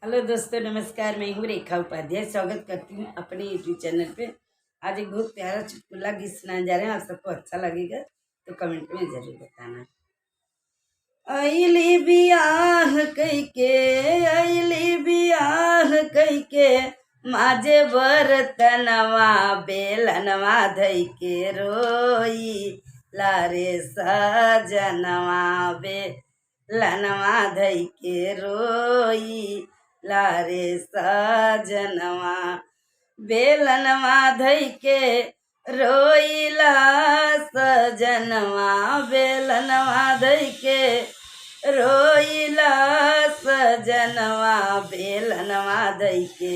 Hello दोस्तों, नमस्कार। मैं हूँ रेखा उपाध्याय। स्वागत करती हूँ अपने यूट्यूब चैनल पे। आज एक बहुत प्यारा चुटकुला गीत सुनाने जा रहे हैं। आप सबको अच्छा लगेगा तो कमेंट में जरूर बताना। अइली बियाह कइके, अइली बियाह कइके, माजे बरतनवा बेलनवा धइके रोई लारे सजनवा बेलनवा धइके रोई लारे सजनवा बेलनवा धइके रोइला सजनवा बेलनवा धइके रोइला सजनवा बेलनवा धइके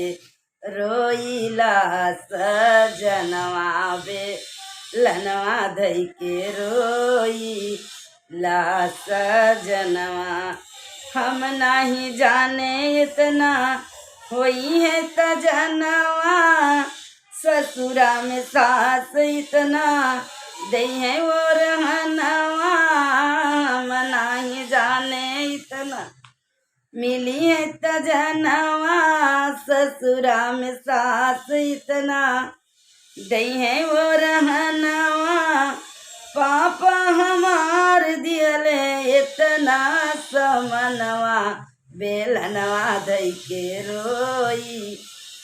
रोइला सजनवा बेलनवा धइके रोइला सजनवा। हम नहीं जाने इतना होई है तजनवा, ससुरा में सास इतना दई है वो रहनवा। हम नहीं जाने इतना मिली है तजनवा, ससुरा में सास इतना दई है वो रहनवा। पापा हमार दियले इतना समनवा बेलनवा धइके रोई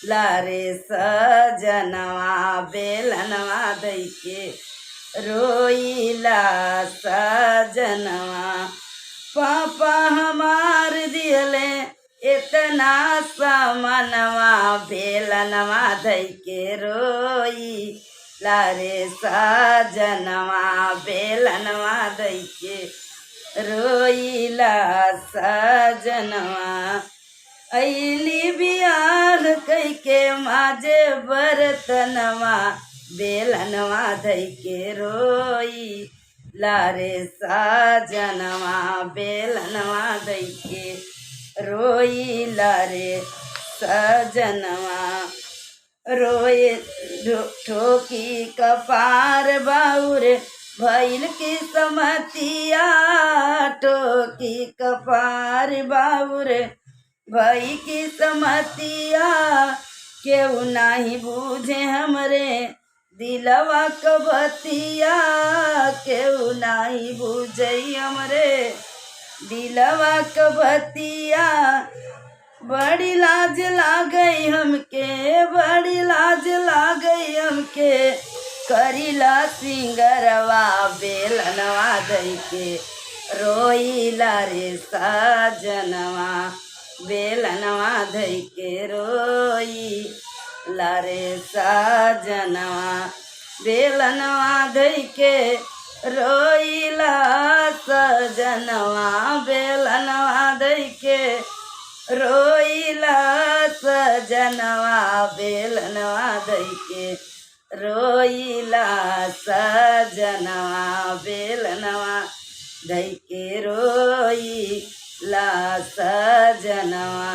लारे सजनवा बेलनवा धइके रोइला सजनवा। पापा हमार दियले इतना समनवा बेलनवा धइके रोई लारे सजनवा बेलनवा धइके रोइला सजनवा। अइली बियाह कइके माजे बरतनवा बेलनवा धइके रोई लारे सजनवा बेलनवा धइके रोई लारे सजनवा। रोए ठोकी कपार बाउर भइल की समतिया, ठोकी कपार बाउर भई की समतिया। केहू नाही बूझे हमरे दिलवा कबतिया, केहू नाही बूझे हमरे दिलवा कबतिया। बड़ी लाज लागई हमके, बड़ी लाज लागई हमके, करीला सिंगरवा बेलनवा धइके रोइला रे सजनवा बेलनवा धइके रोइला रे सजनवा बेलनवा धइके रोइला सजनवा बेलनवा धइके रोइला सजनवा बेलनवा धइके रोइला सजनवा बेलनवा धइके रोइला सजनवा।